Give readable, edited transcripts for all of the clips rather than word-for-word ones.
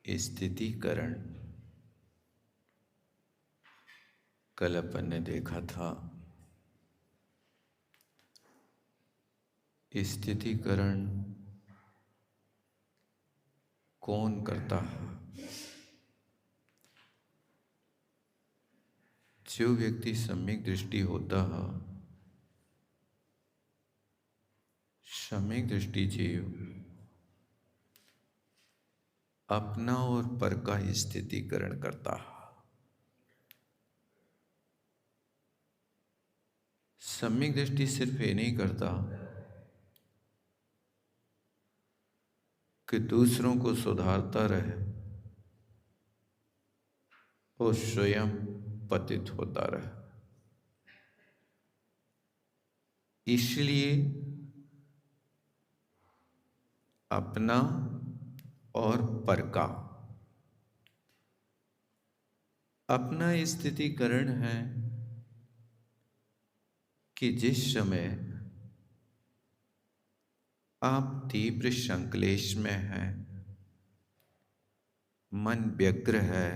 स्थितीकरण। कल अपन ने देखा था स्थितीकरण कौन करता है। जो व्यक्ति सम्यक दृष्टि होता है, सम्यक दृष्टि जीव अपना और पर का स्थितीकरण करता है। सम्यक दृष्टि सिर्फ ये नहीं करता कि दूसरों को सुधारता रहे और स्वयं पतित होता रहे। इसलिए अपना और पर का अपना स्थितीकरण है कि जिस समय आप तीव्र संक्लेश में हैं, मन व्यग्र है,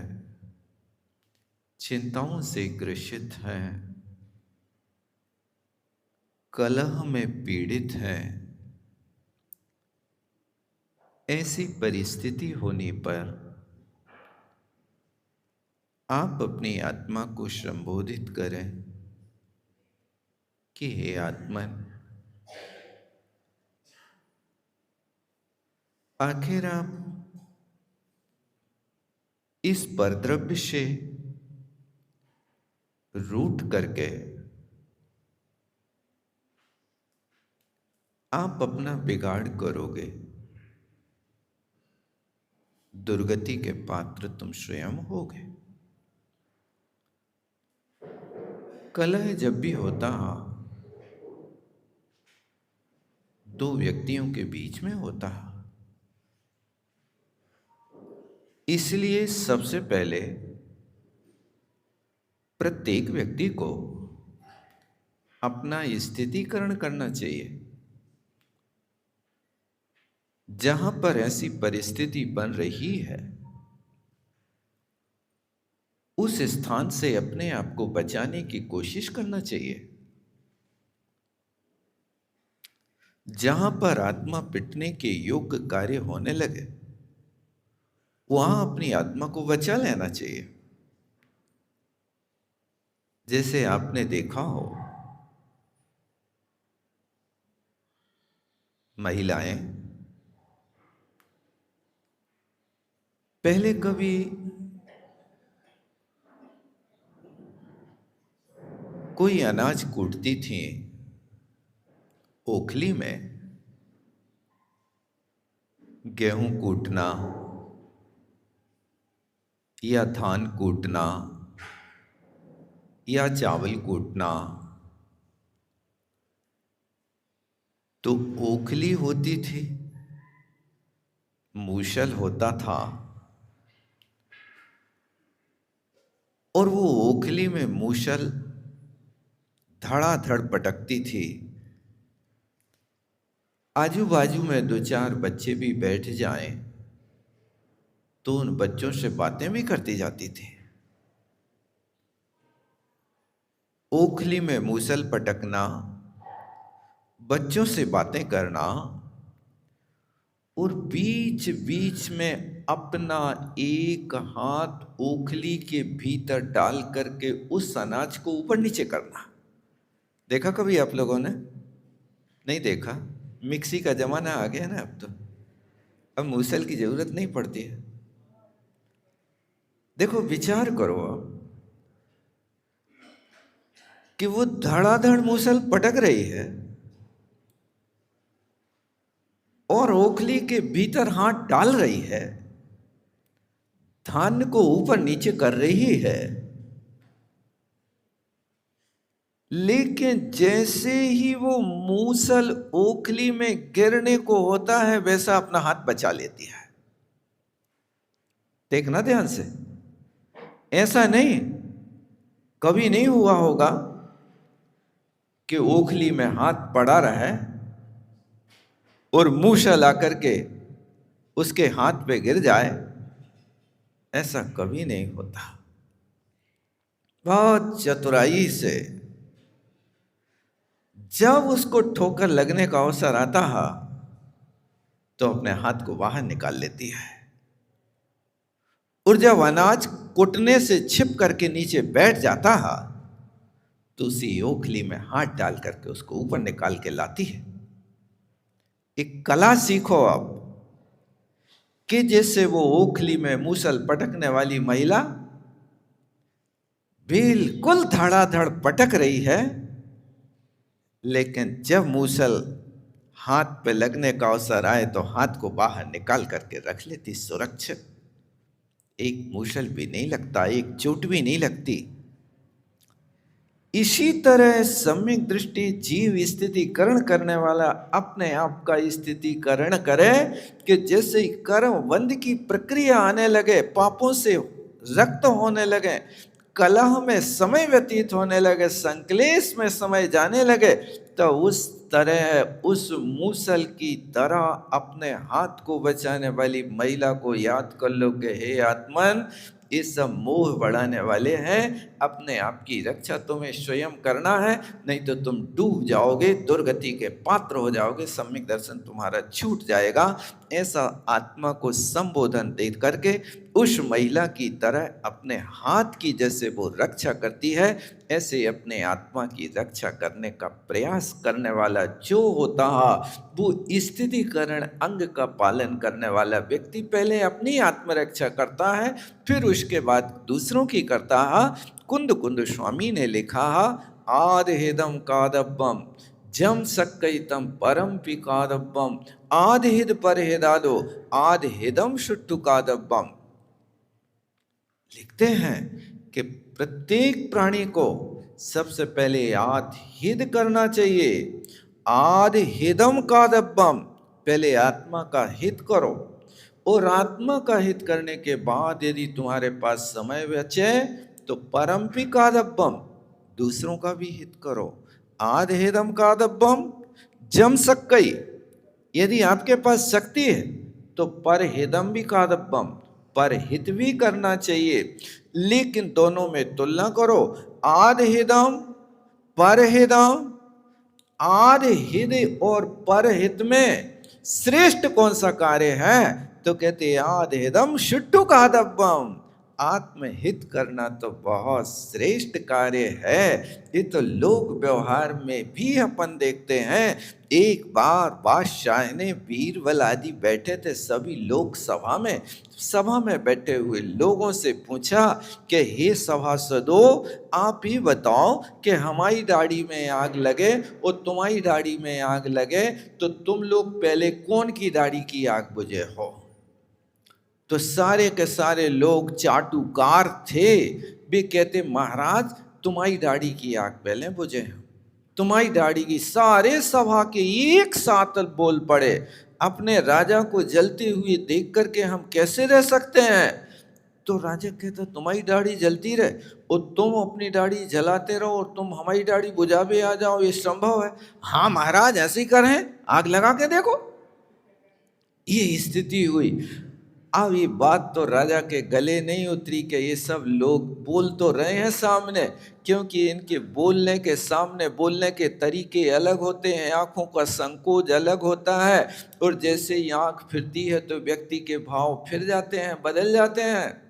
चिंताओं से ग्रसित है, कलह में पीड़ित है, ऐसी परिस्थिति होने पर आप अपनी आत्मा को संबोधित करें कि हे आत्मन, आखिर आप इस परद्रव्य से रूठ करके आप अपना बिगाड़ करोगे। दुर्गति के पात्र तुम स्वयं होगे। कलह जब भी होता दो व्यक्तियों के बीच में होता है, इसलिए सबसे पहले प्रत्येक व्यक्ति को अपना स्थितीकरण करना चाहिए। जहां पर ऐसी परिस्थिति बन रही है, उस स्थान से अपने आप को बचाने की कोशिश करना चाहिए। जहां पर आत्मा पिटने के योग्य कार्य होने लगे, वहां अपनी आत्मा को बचा लेना चाहिए। जैसे आपने देखा हो, महिलाएं पहले कभी कोई अनाज कूटती थी ओखली में, गेहूं कूटना या धान कूटना या चावल कूटना, तो ओखली होती थी, मूसल होता था, और वो ओखली में मूसल धड़ाधड़ पटकती थी। आजू बाजू में दो चार बच्चे भी बैठ जाएं तो उन बच्चों से बातें भी करती जाती थी। ओखली में मूसल पटकना, बच्चों से बातें करना, और बीच बीच में अपना एक हाथ ओखली के भीतर डाल करके उस अनाज को ऊपर नीचे करना। देखा कभी आप लोगों ने? नहीं देखा? मिक्सी का जमाना आ गया ना, अब मूसल की जरूरत नहीं पड़ती है। देखो, विचार करो कि वो धड़ाधड़ मूसल पटक रही है और ओखली के भीतर हाथ डाल रही है, धान को ऊपर नीचे कर रही है, लेकिन जैसे ही वो मूसल ओखली में गिरने को होता है, वैसा अपना हाथ बचा लेती है। देखना ध्यान से, ऐसा नहीं, कभी नहीं हुआ होगा कि ओखली में हाथ पड़ा रहे और मूसल आकर के उसके हाथ पे गिर जाए ऐसा कभी नहीं होता। बहुत चतुराई से जब उसको ठोकर लगने का अवसर आता है तो अपने हाथ को बाहर निकाल लेती है, और जब अनाज कुटने से छिप करके नीचे बैठ जाता है तो उसी ओखली में हाथ डाल करके उसको ऊपर निकाल के लाती है। एक कला सीखो अब कि जैसे वो ओखली में मूसल पटकने वाली महिला बिल्कुल धड़ाधड़ पटक रही है, लेकिन जब मूसल हाथ पे लगने का अवसर आए तो हाथ को बाहर निकाल करके रख लेती सुरक्षित। एक मूसल भी नहीं लगता, एक चोट भी नहीं लगती। इसी तरह सम्यक दृष्टि जीव स्थितिकरण करने वाला अपने आप का स्थितिकरण करे कि जैसे ही कर्म बंध की प्रक्रिया आने लगे, पापों से रक्त होने लगे, कलह में समय व्यतीत होने लगे, संक्लेश में समय जाने लगे, तो उस तरह उस मूसल की तरह अपने हाथ को बचाने वाली महिला को याद कर लो कि हे आत्मन, ये सब मोह बढ़ाने वाले हैं। अपने आप की रक्षा तुम्हें स्वयं करना है, नहीं तो तुम डूब जाओगे, दुर्गति के पात्र हो जाओगे, सम्यक दर्शन तुम्हारा छूट जाएगा। ऐसा आत्मा को संबोधन दे करके उस महिला की तरह अपने हाथ की जैसे वो रक्षा करती है, ऐसे अपने आत्मा की रक्षा करने का प्रयास करने वाला जो होता है वो स्थितिकरण अंग का पालन करने वाला व्यक्ति पहले अपनी आत्मरक्षा करता है, फिर उसके बाद दूसरों की करता है। कुंद कुंद स्वामी ने लिखा है, आद हिदम कादब्बम जम सक्कैतम परम पिकादब्बम आद हिद पर हिदादो आद हिदम शुट्टु कादब्बम। लिखते हैं कि प्रत्येक प्राणी को सबसे पहले आद हिद करना चाहिए। आद हिदम कादब्बम, पहले आत्मा का हित करो, और आत्मा का हित करने के बाद यदि तुम्हारे पास समय बचे तो परमपि कादब्बम, दूसरों का भी हित करो। आद हिदम कादब्बम जम सक्कई, यदि आपके पास शक्ति है तो पर हिदम भी कादब्बम, पर हित भी करना चाहिए, लेकिन दोनों में तुलना करो। आद हिदम पर हिदम, आद हित और पर हित में श्रेष्ठ कौन सा कार्य है? तो कहते आद हिदम शुट्टु कादब्बम, आत्महित करना तो बहुत श्रेष्ठ कार्य है। ये तो लोक व्यवहार में भी अपन देखते हैं। एक बार बादशाह ने बीरबल आदि बैठे थे, सभी लोग सभा में बैठे हुए लोगों से पूछा कि हे सभासदों, आप ही बताओ कि हमारी दाढ़ी में आग लगे और तुम्हारी दाढ़ी में आग लगे तो तुम लोग पहले कौन की दाढ़ी की आग बुझे हो? तो सारे के सारे लोग चाटुकार थे, वे कहते महाराज तुम्हारी दाढ़ी की आग पहले बुझे, तुम्हारी दाढ़ी की। सारे सभा के एक साथ बोल पड़े, अपने राजा को जलते हुए देख करके हम कैसे रह सकते हैं? तो राजा कहता तुम्हारी दाढ़ी जलती रहे और तुम अपनी दाढ़ी जलाते रहो और तुम हमारी दाढ़ी बुझा भी आ जाओ, ये संभव है? हाँ महाराज ऐसे ही करें, आग लगा के देखो। ये स्थिति हुई। अब ये बात तो राजा के गले नहीं उतरी कि ये सब लोग बोल तो रहे हैं सामने, क्योंकि इनके बोलने के सामने बोलने के तरीके अलग होते हैं, आंखों का संकोच अलग होता है, और जैसे ही आंख फिरती है तो व्यक्ति के भाव फिर जाते हैं, बदल जाते हैं।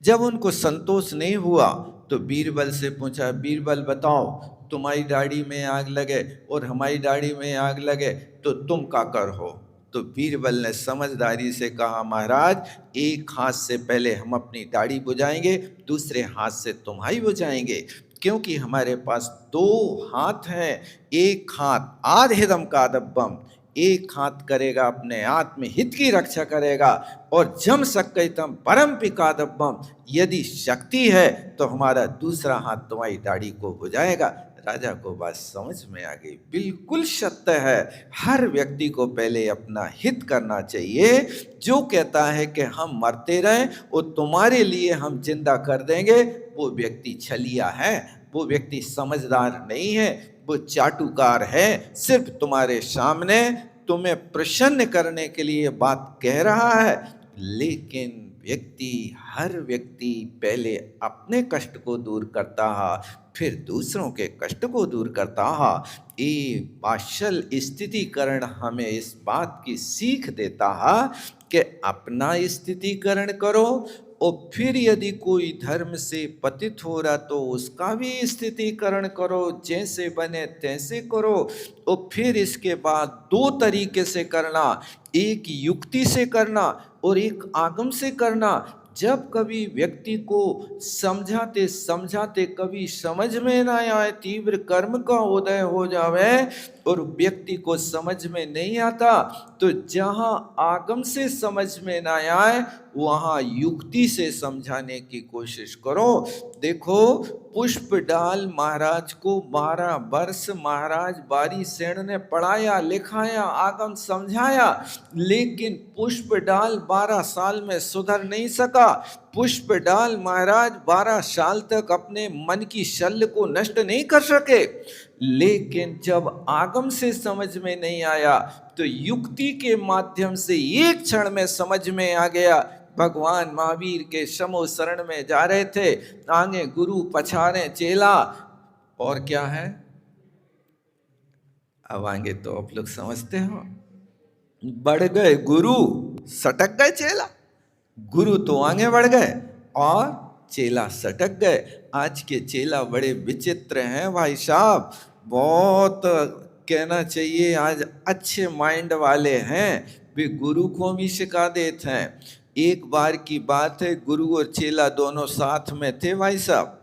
जब उनको संतोष नहीं हुआ तो बीरबल से पूछा, बीरबल बताओ तुम्हारी दाढ़ी में आग लगे और हमारी दाढ़ी में आग लगे तो तुम क्या कर हो? तो बीरबल ने समझदारी से कहा, महाराज एक हाथ से पहले हम अपनी दाढ़ी बुझाएंगे, दूसरे हाथ से तुम्हारी बुझाएंगे, क्योंकि हमारे पास दो हाथ हैं। एक हाथ आद हिदम कादब्बम, एक हाथ करेगा अपने आत्म हित की रक्षा करेगा, और जम सक्कैतम परम पिकादब्बम, यदि शक्ति है तो हमारा दूसरा हाथ तुम्हारी दाढ़ी को बुझाएगा। राजा को बात समझ में आ गई, बिल्कुल सत्य है। हर व्यक्ति को पहले अपना हित करना चाहिए। जो कहता है कि हम मरते रहें और तुम्हारे लिए हम जिंदा कर देंगे, वो व्यक्ति छलिया है, वो व्यक्ति समझदार नहीं है, वो चाटुकार है। सिर्फ तुम्हारे सामने तुम्हें प्रसन्न करने के लिए बात कह रहा है, लेकिन हर व्यक्ति पहले अपने कष्ट को दूर करता है, फिर दूसरों के कष्ट को दूर करता है। ये पार्शल स्थितिकरण हमें इस बात की सीख देता है कि अपना स्थितिकरण करो, और फिर यदि कोई धर्म से पतित हो रहा तो उसका भी स्थितिकरण करो, जैसे बने तैसे करो। और फिर इसके बाद दो तरीके से करना, एक युक्ति से करना और एक आगम से करना। जब कभी व्यक्ति को समझाते समझाते कभी समझ में ना आए, तीव्र कर्म का उदय हो जावे और व्यक्ति को समझ में नहीं आता, तो जहां आगम से समझ में ना आए वहां युक्ति से समझाने की कोशिश करो। देखो, पुष्पडाल महाराज को 12 वर्ष महाराज बारी सेन ने पढ़ाया, लिखाया, आगम समझाया, लेकिन पुष्पडाल 12 साल में सुधर नहीं सका। पुष्पडाल महाराज 12 साल तक अपने मन की शल्य को नष्ट नहीं कर सके। लेकिन जब आगम से समझ में नहीं आया तो युक्ति के माध्यम से एक क्षण में समझ में आ गया। भगवान महावीर के समूह शरण में जा रहे थे, आगे गुरु पछाड़े चेला, और क्या है, अब आगे तो आप लोग समझते हो, बढ़ गए गुरु, सटक गए चेला। गुरु तो आगे बढ़ गए और चेला सटक गए। आज के चेला बड़े विचित्र हैं भाई साहब, बहुत कहना चाहिए आज अच्छे माइंड वाले हैं, वे गुरु को भी सिखा देते हैं। एक बार की बात है, गुरु और चेला दोनों साथ में थे भाई साहब,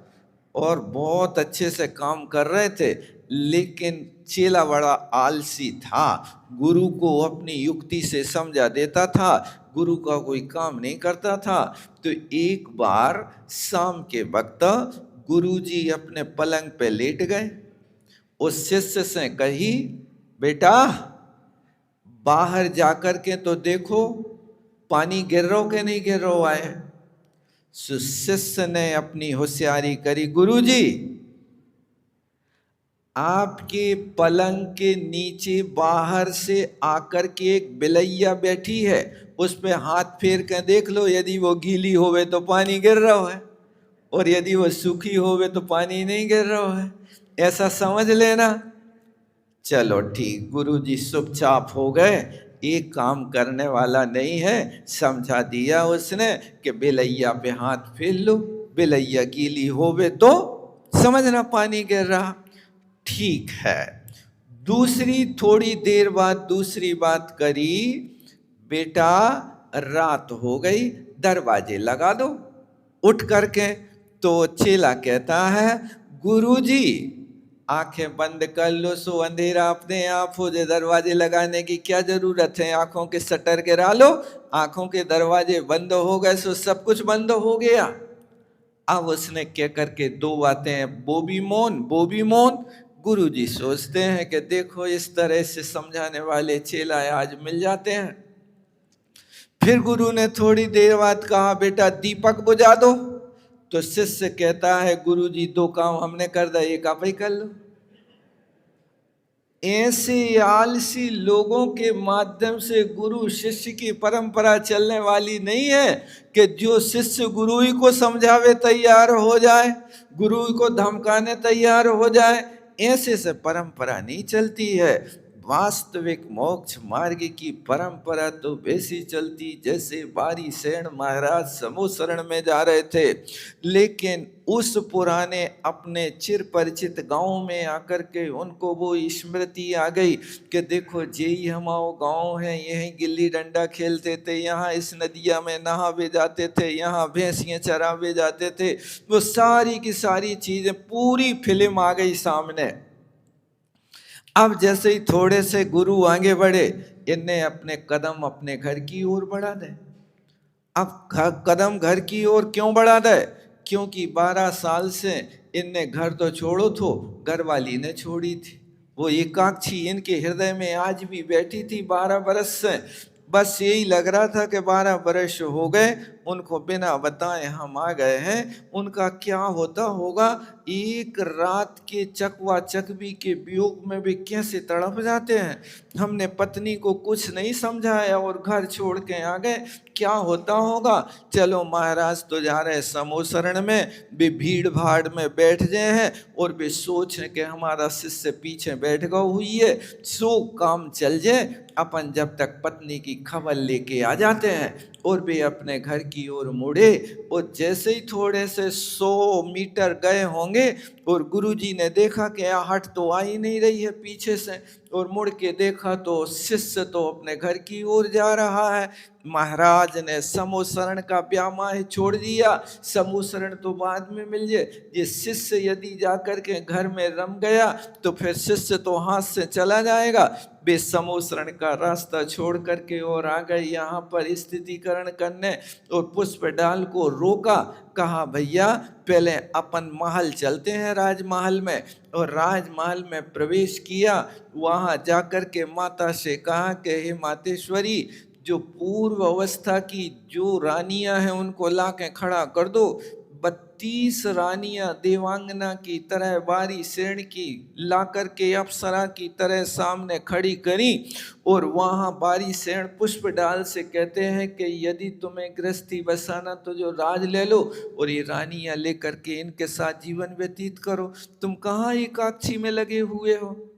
और बहुत अच्छे से काम कर रहे थे, लेकिन चेला बड़ा आलसी था, गुरु को अपनी युक्ति से समझा देता था, गुरु का कोई काम नहीं करता था। तो एक बार शाम के वक्त गुरुजी अपने पलंग पे लेट गए, उस शिष्य से कही, बेटा बाहर जाकर के तो देखो पानी गिर रहा के नहीं गिर रहा है। शिष्य ने अपनी होशियारी करी, गुरुजी आपके पलंग के नीचे बाहर से आकर के एक बिलैया बैठी है, उस पे हाथ फेर के देख लो, यदि वो गीली होवे तो पानी गिर रहा है, और यदि वो सूखी होवे तो पानी नहीं गिर रहा है, ऐसा समझ लेना। चलो ठीक, गुरुजी चुपचाप हो गए, एक काम करने वाला नहीं है, समझा दिया उसने कि बिलैया पे हाथ फेर लो, बिलैया गीली होवे तो समझना पानी गिर रहा। ठीक है। दूसरी थोड़ी देर बाद दूसरी बात करी, बेटा रात हो गई, दरवाजे लगा दो उठ करके। तो चेला कहता है, गुरुजी आंखें बंद कर लो, सो अंधेरा अपने आप हो जाए, दरवाजे लगाने की क्या जरूरत है, आंखों के शटर गिरा लो, आंखों के दरवाजे बंद हो गए, सो सब कुछ बंद हो गया। अब उसने क्या करके दो बातें, बोबी मौन। गुरुजी सोचते हैं कि देखो इस तरह से समझाने वाले चेला आज मिल जाते हैं। फिर गुरु ने थोड़ी देर बाद कहा, बेटा दीपक बुझा दो। तो शिष्य कहता है, गुरुजी दो काम हमने कर दिया, एक आप ही कर लो। ऐसे आलसी लोगों के माध्यम से गुरु शिष्य की परंपरा चलने वाली नहीं है कि जो शिष्य गुरु ही को समझावे तैयार हो जाए, गुरु को धमकाने तैयार हो जाए, ऐसे से परंपरा नहीं चलती है। वास्तविक मोक्ष मार्ग की परंपरा तो वैसी चलती जैसे बारी सेन महाराज समूह शरण में जा रहे थे, लेकिन उस पुराने अपने चिर परिचित गांव में आकर के उनको वो स्मृति आ गई कि देखो जेई हमारा गांव है, यहीं गिल्ली डंडा खेलते थे, यहाँ इस नदिया में नहावे जाते थे, यहाँ भैंसियाँ चरावे जाते थे। वो सारी की सारी चीजें पूरी फिल्म आ गई सामने। अब जैसे ही थोड़े से गुरु आगे बढ़े, इनने अपने कदम अपने घर की ओर बढ़ा दे। अब कदम घर की ओर क्यों बढ़ा दे? क्योंकि 12 साल से इनने घर तो छोड़ो थो, घर वाली ने छोड़ी थी। वो एकाक्षी इनके हृदय में आज भी बैठी थी 12 बरस से। बस यही लग रहा था कि 12 वर्ष हो गए, उनको बिना बताए हम आ गए हैं। उनका क्या होता होगा, एक रात के चकवा चकवी के वियोग में भी कैसे तड़प जाते हैं। हमने पत्नी को कुछ नहीं समझाया और घर छोड़ के आ गए, क्या होता होगा। चलो महाराज तो जा रहे समूह शरण में, भी भीड़ भाड़ में बैठ गए हैं और भी सोच के हमारा शिष्य पीछे बैठ गया हुई है, सो काम चल जाए। अपन जब तक पत्नी की खबर लेके आ जाते हैं और वे अपने घर की ओर मुड़े, और जैसे ही थोड़े से 100 मीटर गए होंगे और गुरुजी ने देखा कि आहट तो आ ही नहीं रही है पीछे से, और मुड़ के देखा तो शिष्य तो अपने घर की ओर जा रहा है। महाराज ने समूह शरण का व्यामाह छोड़ दिया, समूह शरण तो बाद में मिल जाए, ये शिष्य यदि जाकर के घर में रम गया तो फिर शिष्य तो हाथ से चला जाएगा। वे समूह शरण का रास्ता छोड़ करके और आ गए यहाँ पर स्थितिकरण करने, और पुष्प डाल को रोका, कहा भैया पहले अपन महल चलते हैं राजमहल में। और राजमहल में प्रवेश किया, वहाँ जाकर के माता से कहा कि हे मातेश्वरी, जो पूर्व अवस्था की जो रानियां हैं उनको ला के खड़ा कर दो। 32 रानियां देवांगना की तरह बारी सेण की ला करके अप्सरा की तरह सामने खड़ी करी, और वहां बारी सेण पुष्प डाल से कहते हैं कि यदि तुम्हें गृहस्थी बसाना तो जो राज ले लो और ये रानियां लेकर के इनके साथ जीवन व्यतीत करो, तुम कहाँ एकादशी में लगे हुए हो।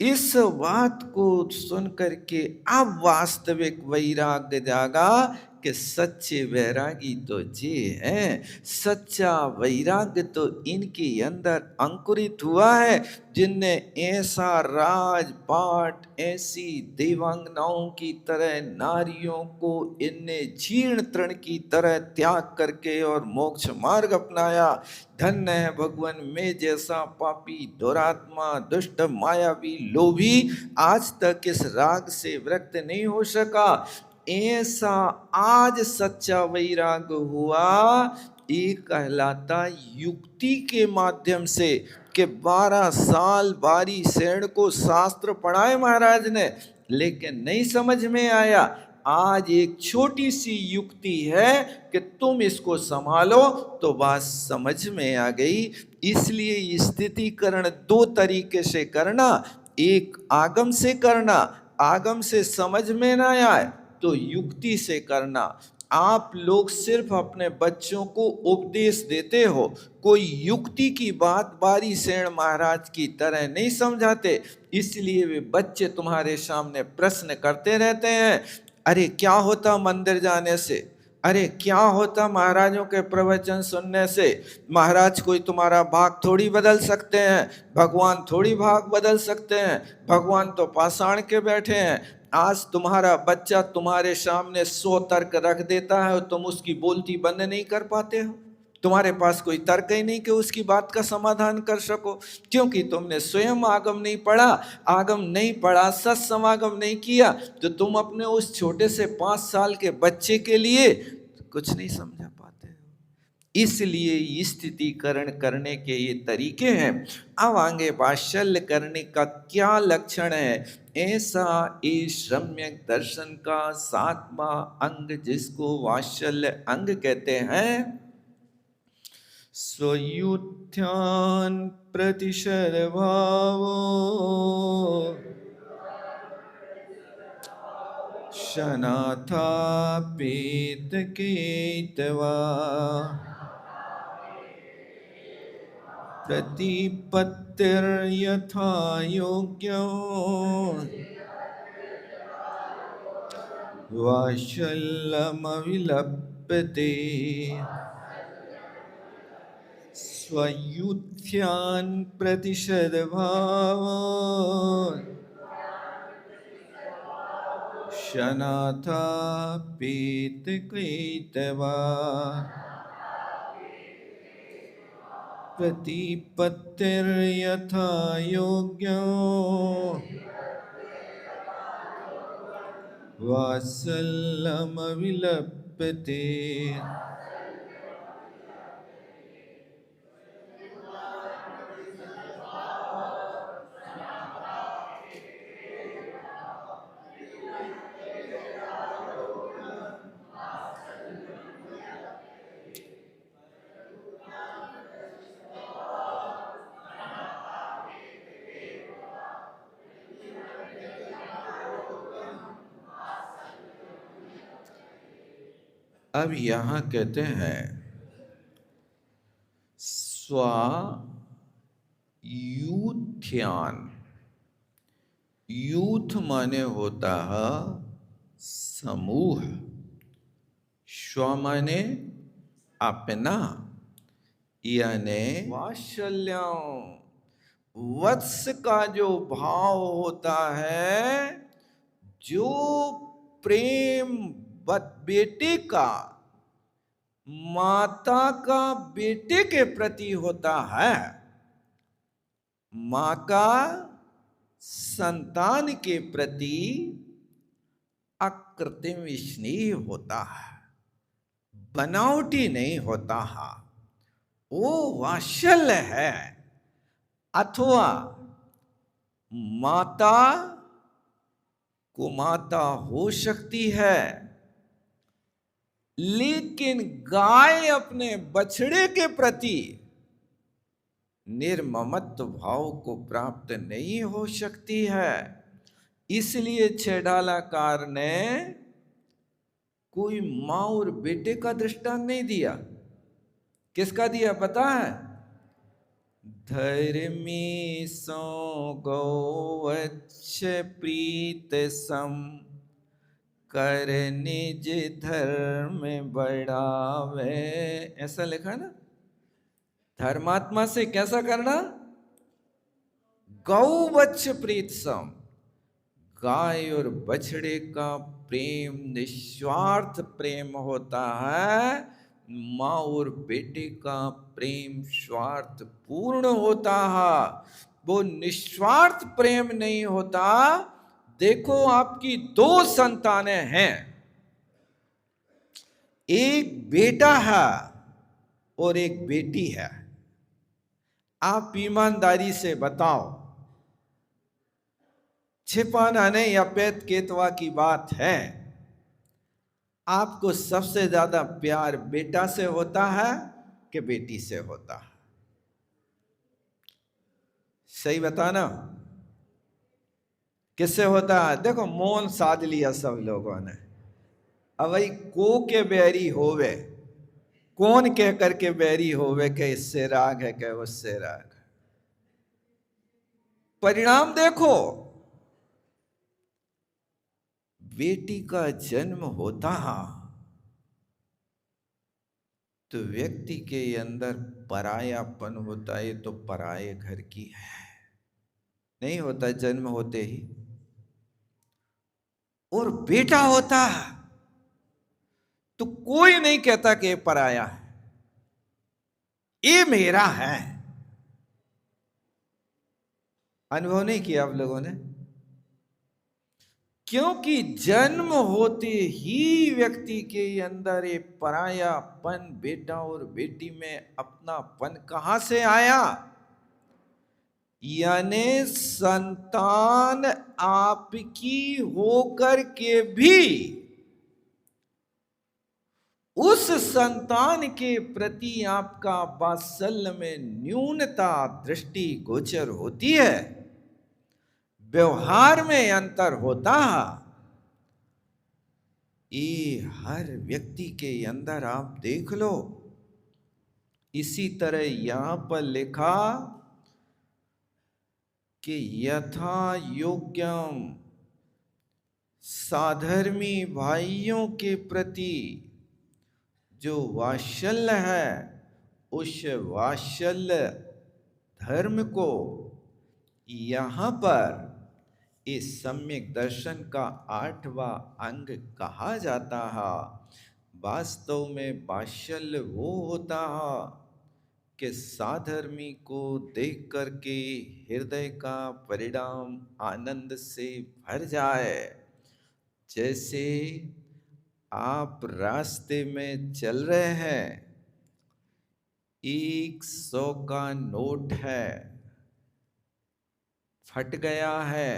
इस बात को सुन करके अब वास्तविक वैराग्य जागा कि सच्चे वैरागी तो ये हैं, सच्चा वैराग्य तो इनके अंदर अंकुरित हुआ है, जिनने ऐसा राजपाट, ऐसी देवांगनाओं की तरह नारियों को इनने जीर्ण तृण की तरह त्याग करके और मोक्ष मार्ग अपनाया। धन्य है भगवान में जैसा पापी, दुरात्मा, दुष्ट, मायावी, लोभी आज तक इस राग से विरक्त नहीं हो सका। ऐसा आज सच्चा वैराग हुआ, एक कहलाता युक्ति के माध्यम से, कि 12 साल बारी सेण को शास्त्र पढ़ाए महाराज ने, लेकिन नहीं समझ में आया। आज एक छोटी सी युक्ति है कि तुम इसको संभालो तो बात समझ में आ गई। इसलिए स्थितिकरण 2 तरीके से करना, एक आगम से करना, आगम से समझ में ना आए तो युक्ति से करना। आप लोग सिर्फ अपने बच्चों को उपदेश देते हो, कोई युक्ति की बात बारी सेण महाराज की तरह नहीं समझाते, इसलिए वे बच्चे तुम्हारे सामने प्रश्न करते रहते हैं, अरे क्या होता मंदिर जाने से, अरे क्या होता महाराजों के प्रवचन सुनने से। महाराज कोई तुम्हारा भाग थोड़ी बदल सकते हैं, भगवान थोड़ी भाग बदल सकते हैं, भगवान तो पाषाण के बैठे हैं। आज तुम्हारा बच्चा तुम्हारे सामने 100 तर्क रख देता है और तुम उसकी बोलती बंद नहीं कर पाते हो। तुम्हारे पास कोई तर्क ही नहीं कि उसकी बात का समाधान कर सको, क्योंकि तुमने स्वयं आगम नहीं पढ़ा, आगम नहीं पढ़ा, सत्समागम नहीं किया, तो तुम अपने उस छोटे से 5 साल के बच्चे के लिए कुछ नहीं समझा पाते हो। इसलिए स्थितिकरण करने के ये तरीके हैं। अब आगे वात्सल्य करने का क्या लक्षण है, ऐसा इस सम्यक दर्शन का 7वां अंग, जिसको वात्सल्य अंग कहते हैं, स्वयुत्थान प्रतिशत भावो शनाथापेत केतवा प्रतिपत्तिर्यथा योग्यो वात्सल्यमविलप्यते। स्वयुत्थान प्रतिशत भावो शनाथापेत केतवा प्रतिपत्तिर्यथा योग्यो वात्सल्यमविलप्यते। अब यहां कहते हैं स्वायुत्थ्यान। यूथ माने होता है समूह, स्व माने अपना, यानी वात्सल्यम, वत्स का जो भाव होता है, जो प्रेम बेटे का माता का बेटे के प्रति होता है, मां का संतान के प्रति अकृत्रिम स्नेह होता है, बनावटी नहीं होता है, वो वात्सल्य है। अथवा माता कुमाता हो सकती है, लेकिन गाय अपने बछड़े के प्रति निर्ममत्व भाव को प्राप्त नहीं हो सकती है। इसलिए छेड़ालाकार ने कोई मां और बेटे का दृष्टांत नहीं दिया। किसका दिया पता है? धर्मी सो गौवत्स प्रीत सम, कर निज धर्म बढ़ावे। ऐसा लिखा ना, धर्मात्मा से कैसा करना? गौवत्स प्रीत सम, गाय और बछड़े का प्रेम निस्वार्थ प्रेम होता है, माँ और बेटे का प्रेम स्वार्थ पूर्ण होता है, वो निस्वार्थ प्रेम नहीं होता। देखो, आपकी दो संतानें हैं, एक बेटा है और एक बेटी है। आप ईमानदारी से बताओ, छिपाना नहीं, अपेत केतवा की बात है, आपको सबसे ज्यादा प्यार बेटा से होता है कि बेटी से होता है? सही बताना, किससे होता है? देखो, मौन साध लिया सब लोगों ने। अब भाई को के बैरी होवे, कौन कह करके बैरी होवे कि इससे राग है कि उससे राग है? परिणाम देखो, बेटी का जन्म होता है तो व्यक्ति के अंदर परायापन होता है, तो पराये घर की है, नहीं होता जन्म होते ही। और बेटा होता है तो कोई नहीं कहता कि ये पराया है, ये मेरा है। अनुभव नहीं किया आप लोगों ने? क्योंकि जन्म होते ही व्यक्ति के अंदर ये परायापन, बेटा और बेटी में अपनापन कहां से आया? यानी संतान आपकी होकर के भी उस संतान के प्रति आपका वात्सल्य में न्यूनता दृष्टि गोचर होती है, व्यवहार में अंतर होता है। ये हर व्यक्ति के अंदर आप देख लो। इसी तरह यहां पर लिखा कि यथा योग्यम, साधर्मी भाइयों के प्रति जो वात्सल्य है, उस वात्सल्य धर्म को यहाँ पर इस सम्यक दर्शन का 8वां अंग कहा जाता है। वास्तव में वात्सल्य वो होता है कि साधर्मी को देख करके हृदय का परिणाम आनंद से भर जाए। जैसे आप रास्ते में चल रहे हैं, 100 का नोट है, फट गया है,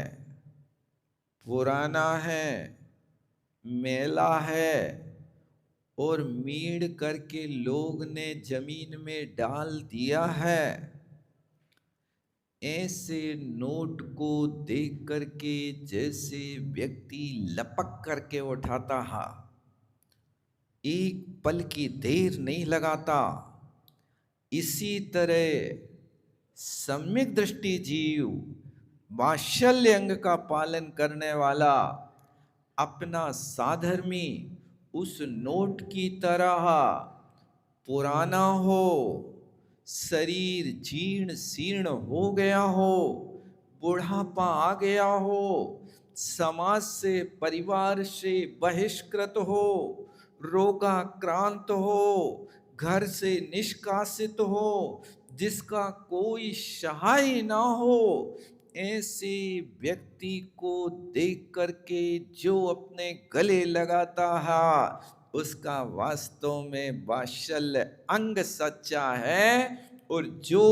पुराना है, मैला है, और मीड़ करके लोग ने जमीन में डाल दिया है। ऐसे नोट को देख करके जैसे व्यक्ति लपक करके उठाता है, एक पल की देर नहीं लगाता। इसी तरह सम्यक दृष्टि जीव, वात्सल्य अंग का पालन करने वाला, अपना साधर्मी उस नोट की तरह पुराना हो, शरीर जीर्ण शीर्ण हो गया हो, बुढ़ापा आ गया हो, समाज से परिवार से बहिष्कृत हो, रोगाक्रांत हो, घर से निष्कासित हो, जिसका कोई सहाय ना हो, ऐसे व्यक्ति को देख करके जो अपने गले लगाता है, उसका वास्तव में वात्सल्य अंग सच्चा है। और जो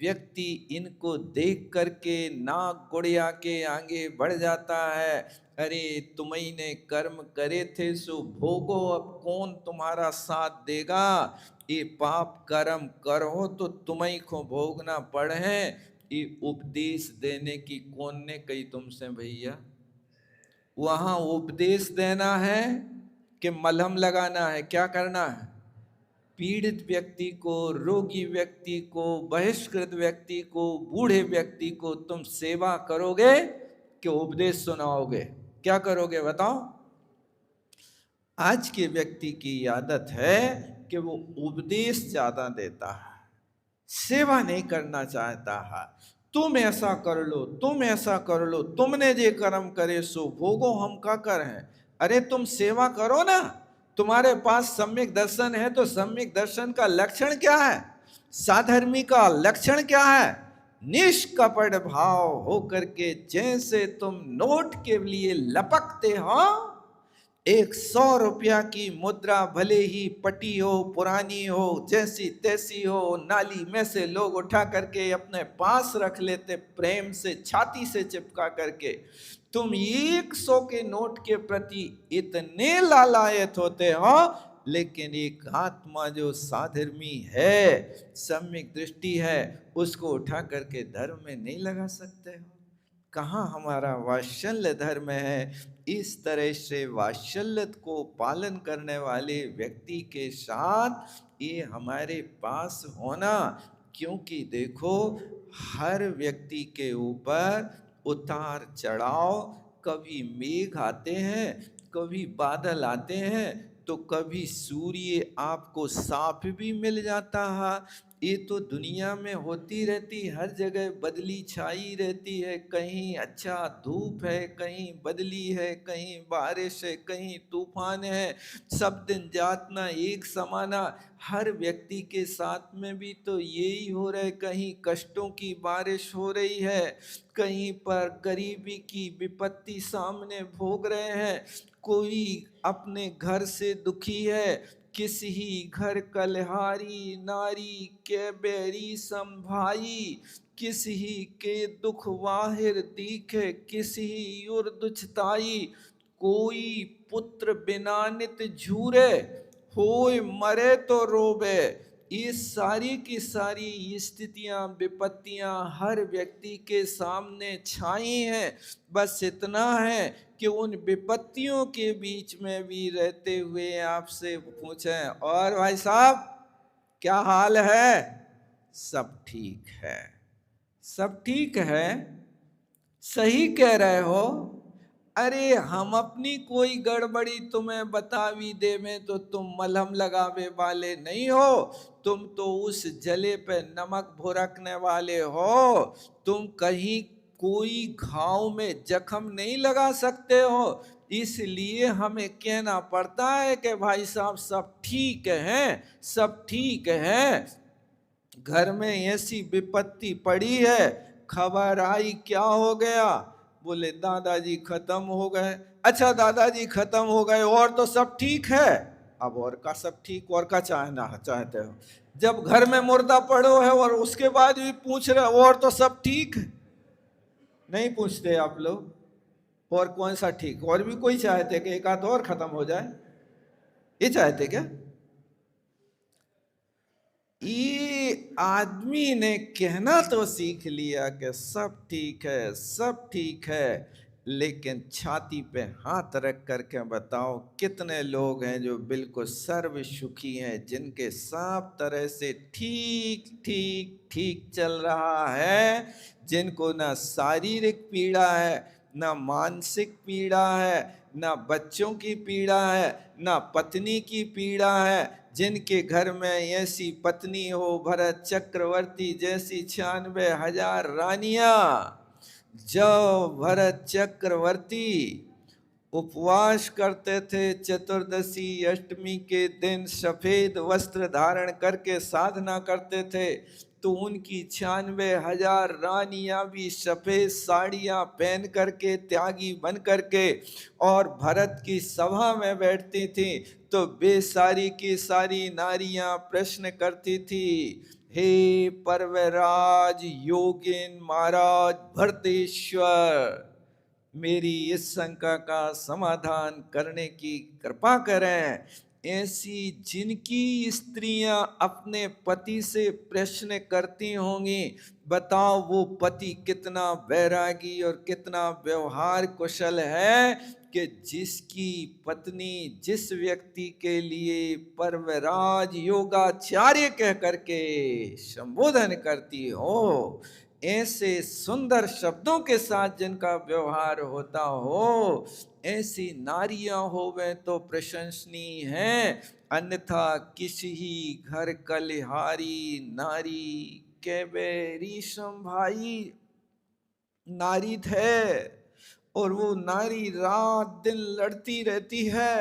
व्यक्ति इनको देख करके नाक गुड़िया के आगे बढ़ जाता है, अरे तुम्ही ने कर्म करे थे सो भोगो, अब कौन तुम्हारा साथ देगा, ये पाप कर्म करो तो तुम्ही को भोगना पड़े, ये उपदेश देने की कौन ने कही तुमसे भैया? वहां उपदेश देना है कि मलहम लगाना है? क्या करना है? पीड़ित व्यक्ति को, रोगी व्यक्ति को, बहिष्कृत व्यक्ति को, बूढ़े व्यक्ति को तुम सेवा करोगे कि उपदेश सुनाओगे? क्या करोगे बताओ? आज के व्यक्ति की आदत है कि वो उपदेश ज्यादा देता है, सेवा नहीं करना चाहता है। तुम ऐसा कर लो, तुम ऐसा कर लो, तुमने जे कर्म करे सो भोगो, हम का कर हैं? अरे तुम सेवा करो ना। तुम्हारे पास सम्यक दर्शन है तो सम्यक दर्शन का लक्षण क्या है? साधर्मी का लक्षण क्या है? निष्कपट भाव हो करके जैसे तुम नोट के लिए लपकते हो, 100 रुपया की मुद्रा भले ही पटी हो, पुरानी हो, जैसी तैसी हो, नाली में से लोग उठा करके अपने पास रख लेते, प्रेम से छाती से चिपका करके। तुम 100 के नोट के प्रति इतने लालायत होते हो, लेकिन एक आत्मा जो साधर्मी है, सम्यक दृष्टि है, उसको उठा करके धर्म में नहीं लगा सकते हो। कहाँ हमारा वात्सल्य धर्म है? इस तरह से वात्सल्य को पालन करने वाले व्यक्ति के साथ ये हमारे पास होना। क्योंकि देखो, हर व्यक्ति के ऊपर उतार चढ़ाव, कभी मेघ आते हैं, कभी बादल आते हैं, तो कभी सूर्य आपको साफ भी मिल जाता है। ये तो दुनिया में होती रहती, हर जगह बदली छाई रहती है। कहीं अच्छा धूप है, कहीं बदली है, कहीं बारिश है, कहीं तूफान है। सब दिन जात ना एक समाना। हर व्यक्ति के साथ में भी तो यही हो रहा है। कहीं कष्टों की बारिश हो रही है, कहीं पर गरीबी की विपत्ति सामने भोग रहे हैं। कोई अपने घर से दुखी है, किसी ही घर कलहारी नारी के बेरी संभाई, किसी ही के दुख वाहिर दीखे, किसी ही उर दुछताई। कोई पुत्र बिना नित झूरे, होय मरे तो रोबे। ये सारी की सारी स्थितियां, विपत्तियां हर व्यक्ति के सामने छाई हैं। बस इतना है कि उन विपत्तियों के बीच में भी रहते हुए आपसे पूछें, और भाई साहब क्या हाल है? सब ठीक है, सब ठीक है, सही कह रहे हो। अरे हम अपनी कोई गड़बड़ी तुम्हें बतावी दे में तो तुम मलहम लगावे वाले नहीं हो, तुम तो उस जले पे नमक भुरकने वाले हो। तुम कहीं कोई घाव में जख्म नहीं लगा सकते हो। इसलिए हमें कहना पड़ता है कि भाई साहब सब ठीक है, सब ठीक है। घर में ऐसी विपत्ति पड़ी है, खबर आई क्या हो गया? बोले दादाजी खत्म हो गए। अच्छा दादाजी खत्म हो गए, और तो सब ठीक है। अब और का सब ठीक, और का चाहना चाहते हो? जब घर में मुर्दा पड़ो है और उसके बाद भी पूछ रहे और तो सब ठीक है? नहीं पूछते आप लोग। और कौन सा ठीक? और भी कोई चाहते कि एक आध और खत्म हो जाए, ये चाहते क्या? ये आदमी ने कहना तो सीख लिया कि सब ठीक है, सब ठीक है, लेकिन छाती पे हाथ रख करके बताओ कितने लोग हैं जो बिल्कुल सर्व सुखी हैं, जिनके सब तरह से ठीक ठीक ठीक चल रहा है, जिनको ना शारीरिक पीड़ा है, ना मानसिक पीड़ा है, ना बच्चों की पीड़ा है, ना पत्नी की पीड़ा है, जिनके घर में ऐसी पत्नी हो भरत चक्रवर्ती जैसी 96,000 रानियां। जब भरत चक्रवर्ती उपवास करते थे चतुर्दशी अष्टमी के दिन, सफेद वस्त्र धारण करके साधना करते थे, तो उनकी 96,000 रानियां भी सफेद साड़ियां पहन करके त्यागी बन करके और भरत की सभा में बैठती थी। तो वे सारी की सारी नारियां प्रश्न करती थी, हे पर्वराज योगिन महाराज भरतेश्वर, मेरी इस शंका का समाधान करने की कृपा करें। ऐसी जिनकी स्त्रियां अपने पति से प्रश्न करती होंगी, बताओ वो पति कितना वैरागी और कितना व्यवहार कुशल है कि जिसकी पत्नी जिस व्यक्ति के लिए पर्वराज योगाचार्य कह करके संबोधन करती हो, ऐसे सुंदर शब्दों के साथ जिनका व्यवहार होता हो, ऐसी नारियां होवे तो प्रशंसनीय हैं, अन्यथा किसी ही घर कलिहारी नारी केवे रीशम भाई। नारी है और वो नारी रात दिन लड़ती रहती है,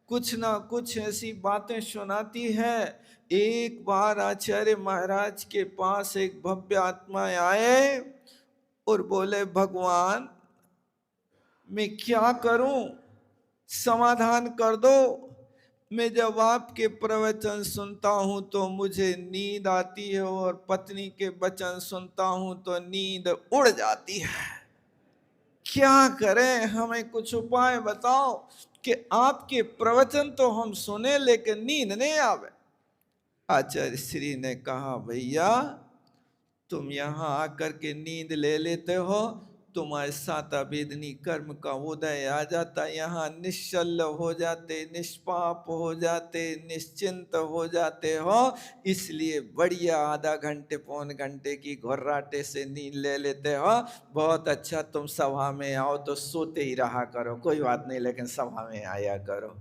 कुछ ना कुछ ऐसी बातें सुनाती है। एक बार आचार्य महाराज के पास एक भव्य आत्मा आए और बोले, भगवान मैं क्या करूं, समाधान कर दो। मैं जब आपके प्रवचन सुनता हूं तो मुझे नींद आती है और पत्नी के वचन सुनता हूं तो नींद उड़ जाती है। क्या करें, हमें कुछ उपाय बताओ कि आपके प्रवचन तो हम सुने लेकिन नींद नहीं आवे। आचार्य श्री ने कहा, भैया तुम यहाँ आकर के नींद ले लेते हो, तुम्हारे साथ अवेदनी कर्म का उदय आ जाता, यहाँ निश्चल हो जाते, निष्पाप हो जाते, निश्चिंत हो जाते हो, इसलिए बढ़िया आधा घंटे पौन घंटे की घुर्राटे से नींद ले लेते हो। बहुत अच्छा, तुम सभा में आओ तो सोते ही रहा करो, कोई बात नहीं, लेकिन सभा में आया करो।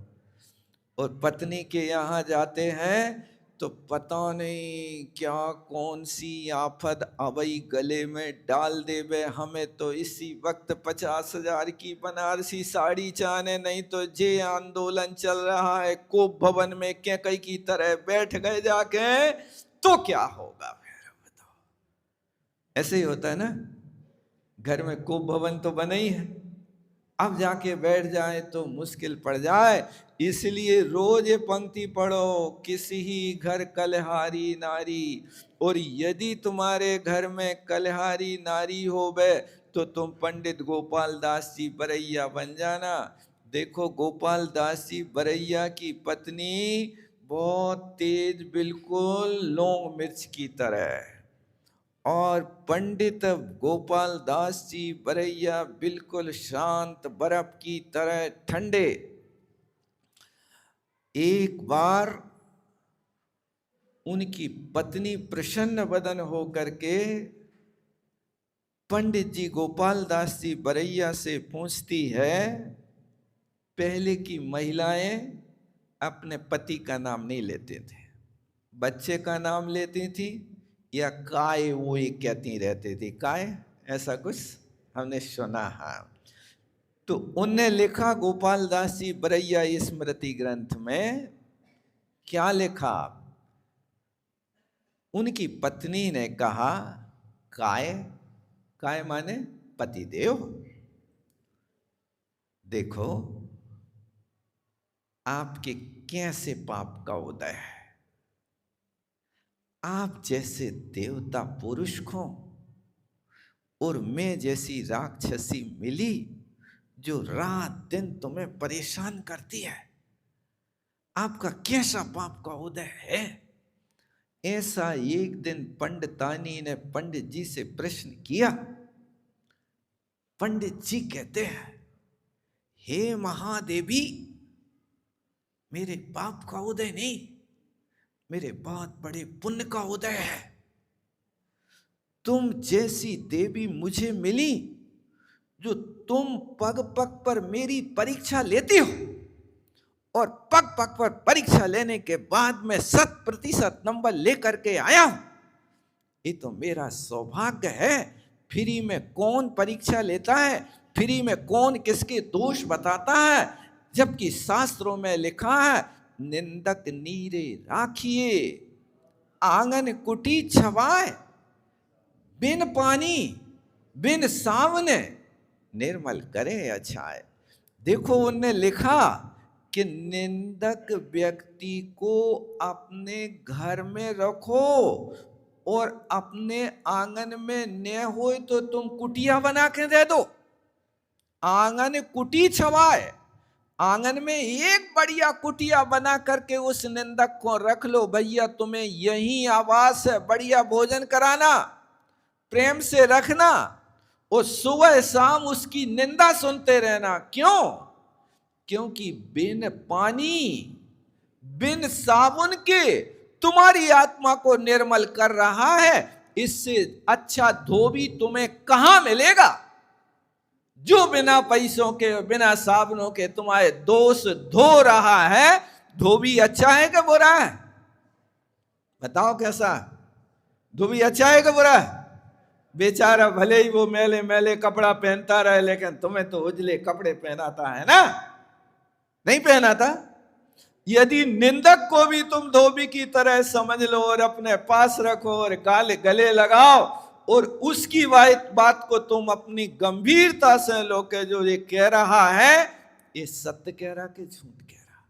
और पत्नी के यहाँ जाते हैं तो पता नहीं क्या कौन सी आफत अवई गले में डाल देवे, हमें तो इसी वक्त 50,000 की बनारसी साड़ी चाहने, नहीं तो जे आंदोलन चल रहा है कोप भवन में कैकई की तरह बैठ गए जाके, तो क्या होगा फिर बताओ। ऐसे ही होता है ना, घर में कोप भवन तो बना ही है, अब जाके बैठ जाए तो मुश्किल पड़ जाए। इसलिए रोज ये पंक्ति पढ़ो, किसी ही घर कलहारी नारी। और यदि तुम्हारे घर में कलहारी नारी हो बे तो तुम पंडित गोपाल दास जी बरैया बन जाना। देखो गोपाल दास जी बरैया की पत्नी बहुत तेज, बिल्कुल लौंग मिर्च की तरह, और पंडित गोपाल दास जी बरैया बिल्कुल शांत बर्फ की तरह ठंडे। एक बार उनकी पत्नी प्रसन्न वदन हो करके पंडित जी गोपाल दास जी बरैया से पूछती है, पहले की महिलाएं अपने पति का नाम नहीं लेते थे, बच्चे का नाम लेती थी या काय वो ही कहती रहती थी, काय ऐसा कुछ हमने सुना है। तो उनने लिखा गोपाल दास जी बरैया स्मृति ग्रंथ में, क्या लिखा, उनकी पत्नी ने कहा काय, काय माने पतिदेव। देखो आपके कैसे पाप का उदय है, आप जैसे देवता पुरुष को और मैं जैसी राक्षसी मिली जो रात दिन तुम्हें परेशान करती है, आपका कैसा पाप का उदय है। ऐसा एक दिन पंडितानी ने पंडित जी से प्रश्न किया। पंडित जी कहते हैं, हे महादेवी, मेरे पाप का उदय नहीं, मेरे बहुत बड़े पुण्य का उदय है। तुम जैसी देवी मुझे मिली जो तुम पग पग पर मेरी परीक्षा लेती हो, और पग पग पर परीक्षा लेने के बाद मैं 100% नंबर लेकर के आया हूं। ये तो मेरा सौभाग्य है। फ्री में कौन परीक्षा लेता है, फ्री में कौन किसके दोष बताता है, जबकि शास्त्रों में लिखा है, निंदक नीरे राखिए, आंगन कुटी छवाए, बिन पानी बिन सावने, निर्मल करे अच्छाए। देखो उनने लिखा कि निंदक व्यक्ति को अपने घर में रखो, और अपने आंगन में न हो तो तुम कुटिया बना के दे दो। आंगन कुटी छवाए, आंगन में एक बढ़िया कुटिया बना करके उस निंदक को रख लो। भैया तुम्हें यही आवास है, बढ़िया भोजन कराना, प्रेम से रखना, और सुबह शाम उसकी निंदा सुनते रहना। क्यों? क्योंकि बिन पानी बिन साबुन के तुम्हारी आत्मा को निर्मल कर रहा है। इससे अच्छा धोबी तुम्हें कहां मिलेगा, जो बिना पैसों के बिना साबुनों के तुम्हारे दोष धो रहा है। धोबी अच्छा है कि बुरा है? बताओ कैसा? धोबी अच्छा है कि बुरा है? बेचारा भले ही वो मैले मैले कपड़ा पहनता रहे, लेकिन तुम्हें तो उजले कपड़े पहनाता है ना, नहीं पहनाता? यदि निंदक को भी तुम धोबी की तरह समझ लो और अपने पास रखो और गले लगाओ, और उसकी बात को तुम अपनी गंभीरता से लो के जो ये कह रहा है, ये सत्य कह रहा कि झूठ कह रहा?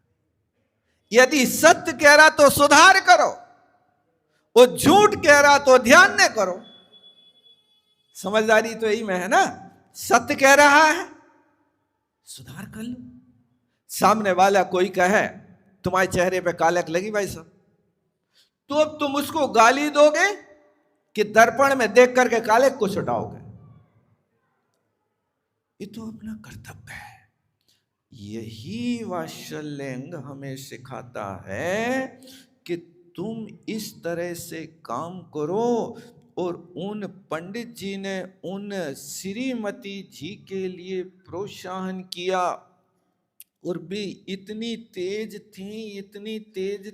यदि सत्य कह रहा तो सुधार करो, और झूठ कह रहा तो ध्यान न करो। समझदारी तो यही में है ना। सत्य कह रहा है, सुधार कर लो। सामने वाला कोई कहे, तुम्हारे चेहरे पे कालक लगी भाई साहब, तो अब तुम उसको गाली दोगे कि दर्पण में देख करके कालक को छुटाओगे? ये तो अपना कर्तव्य है। यही वात्सल्यंग हमें सिखाता है कि तुम इस तरह से काम करो। और उन पंडित जी ने उन श्रीमती जी के लिए प्रोत्साहन किया, और भी इतनी तेज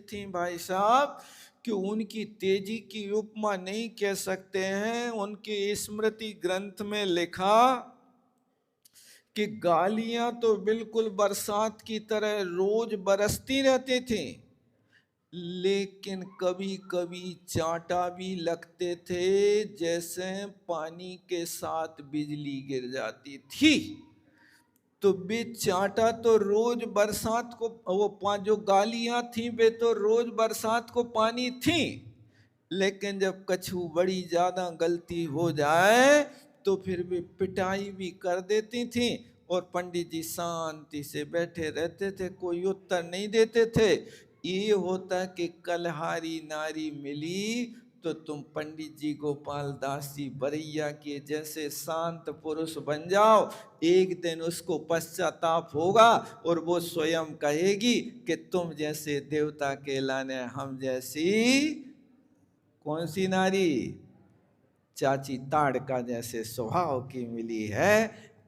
थी भाई साहब कि उनकी तेजी की उपमा नहीं कह सकते हैं। उनके स्मृति ग्रंथ में लिखा कि गालियां तो बिल्कुल बरसात की तरह रोज बरसती रहती थी, लेकिन कभी कभी चांटा भी लगते थे, जैसे पानी के साथ बिजली गिर जाती थी। तो वे चांटा तो रोज बरसात को, वो जो गालियां थी वे तो रोज बरसात को पानी थी, लेकिन जब कछु बड़ी ज्यादा गलती हो जाए तो फिर वे पिटाई भी कर देती थी। और पंडित जी शांति से बैठे रहते थे, कोई उत्तर नहीं देते थे। ये होता कि कलहारी नारी मिली तो तुम पंडित जी गोपाल दास जी बरैया के जैसे शांत पुरुष बन जाओ। एक दिन उसको पश्चाताप होगा और वो स्वयं कहेगी कि तुम जैसे देवता के लाने हम जैसी कौन सी नारी, चाची ताड़का जैसे स्वभाव की मिली है,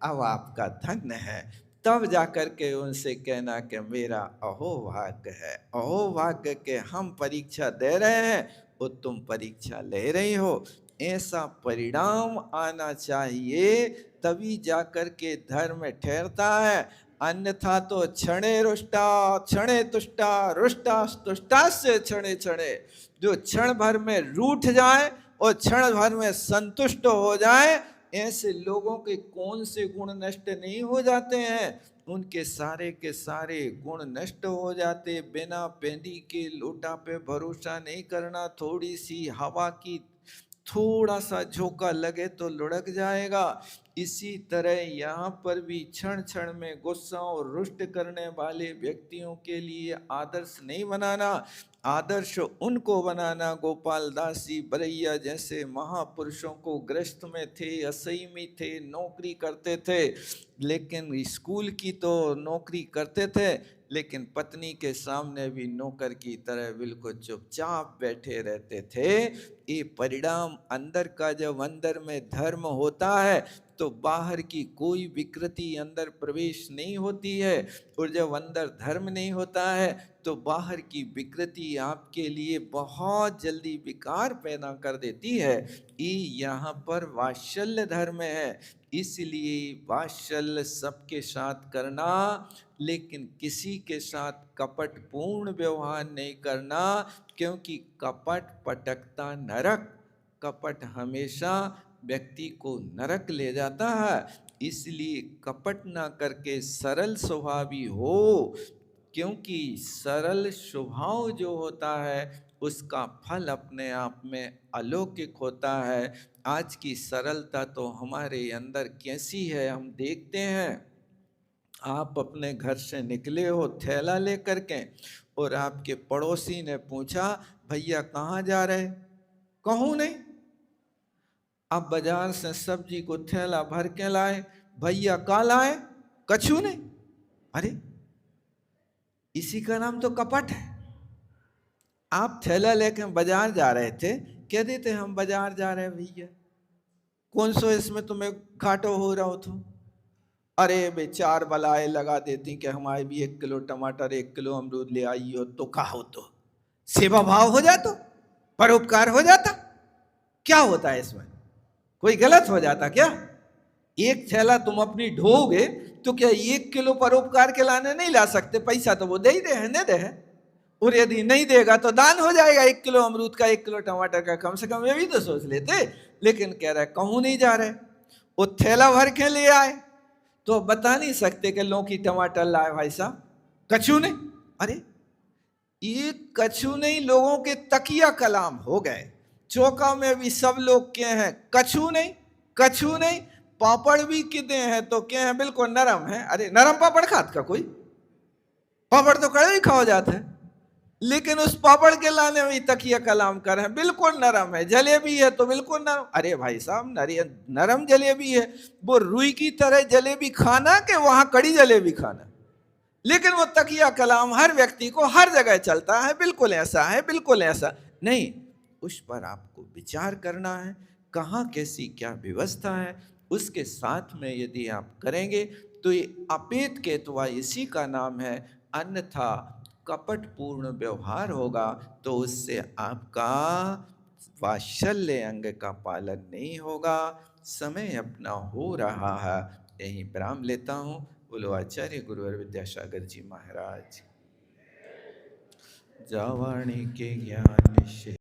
अब आपका धन्य है। तब जाकर के उनसे कहना कि मेरा अहोभाग्य है, अहोभाग्य के हम परीक्षा दे रहे हैं और तुम परीक्षा ले रही हो। ऐसा परिणाम आना चाहिए, तभी जाकर के धर्म ठहरता है। अन्यथा तो क्षणे रुष्टा क्षणे तुष्टा रुष्टा तुष्टा से क्षणे क्षणे, जो क्षण भर में रूठ जाए और क्षण भर में संतुष्ट हो जाए, ऐसे लोगों के कौन से गुण नष्ट नहीं हो जाते हैं? उनके सारे के सारे गुण नष्ट हो जाते। बिना पेंदी के लोटा पे भरोसा नहीं करना। थोड़ी सी हवा की थोड़ा सा झोंका लगे तो लुढ़क जाएगा। इसी तरह यहाँ पर भी क्षण क्षण में गुस्सा और रुष्ट करने वाले व्यक्तियों के लिए आदर्श नहीं बनाना। आदर्श उनको बनाना, गोपाल दास जी बरैया जैसे महापुरुषों को ग्रस्त में थे, असईमी थे, नौकरी करते थे, लेकिन स्कूल की तो नौकरी करते थे, लेकिन पत्नी के सामने भी नौकर की तरह बिल्कुल चुपचाप बैठे रहते थे। ये परिणाम अंदर का, जब अंदर में धर्म होता है तो बाहर की कोई विकृति अंदर प्रवेश नहीं होती है, और जब अंदर धर्म नहीं होता है तो बाहर की विकृति आपके लिए बहुत जल्दी विकार पैदा कर देती है। ये यहाँ पर वात्सल्य धर्म है, इसलिए वात्सल्य सबके साथ करना, लेकिन किसी के साथ कपटपूर्ण व्यवहार नहीं करना, क्योंकि कपट पटकता नरक, कपट हमेशा व्यक्ति को नरक ले जाता है। इसलिए कपट ना करके सरल स्वभावी हो, क्योंकि सरल स्वभाव जो होता है उसका फल अपने आप में अलौकिक होता है। आज की सरलता तो हमारे अंदर कैसी है हम देखते हैं। आप अपने घर से निकले हो थैला लेकर के, और आपके पड़ोसी ने पूछा भैया कहाँ जा रहे? कहूँ नहीं। आप बाजार से सब्जी को थैला भर के लाए, भैया का लाए? कछु नहीं। अरे इसी का नाम तो कपट है। आप थैला लेके बाजार जा रहे थे, कह देते हम बाजार जा रहे हैं भैया, कौन सो इसमें तुम्हें घाटो हो रहा हो तुम? अरे बे 4 बलाए लगा देती कि हमारे भी 1 किलो टमाटर 1 किलो अमरूद ले आई हो तो का हो, तो सेवा भाव हो जाता, परोपकार हो जाता। क्या होता है इसमें? कोई गलत हो जाता क्या? एक थैला तुम अपनी ढोगे तो क्या 1 किलो परोपकार के लाने नहीं ला सकते? पैसा तो वो दे ही दे है, नहीं दे है, और यदि नहीं देगा तो दान हो जाएगा 1 किलो अमरूद का 1 किलो टमाटर का, कम से कम ये भी तो सोच लेते। लेकिन कह रहा है कहूं नहीं जा रहे, वो थैला भर के ले आए तो बता नहीं सकते कि लौकी टमाटर लाए भाई साहब, कछु नहीं। अरे ये कछु नहीं लोगों के तकिया कलाम हो गए। चौका में भी सब लोग क्या हैं? कछु नहीं, कछु नहीं। पापड़ भी कितने हैं तो क्या है? बिल्कुल नरम है। अरे नरम पापड़ खात का कोई? पापड़ तो कड़े ही खाओ जाते हैं, लेकिन उस पापड़ के लाने में तकिया कलाम कर रहे हैं, बिल्कुल नरम है। जलेबी है तो बिल्कुल नरम। अरे भाई साहब नरम जलेबी है, वो रुई की तरह जलेबी खाना कि वहां कड़ी जलेबी खाना? लेकिन वो तकिया कलाम हर व्यक्ति को हर जगह चलता है, बिल्कुल ऐसा है, बिल्कुल ऐसा नहीं। उस पर आपको विचार करना है, कहाँ कैसी क्या व्यवस्था है, उसके साथ में यदि आप करेंगे तो ये अपेत केतवा इसी का नाम है। अन्यथा कपटपूर्ण व्यवहार होगा तो उससे आपका वात्सल्य अंग का पालन नहीं होगा। समय अपना हो रहा है, यही विराम लेता हूँ। बोलो आचार्य गुरुवर विद्यासागर जी महाराज। जावाणी के ज्ञान से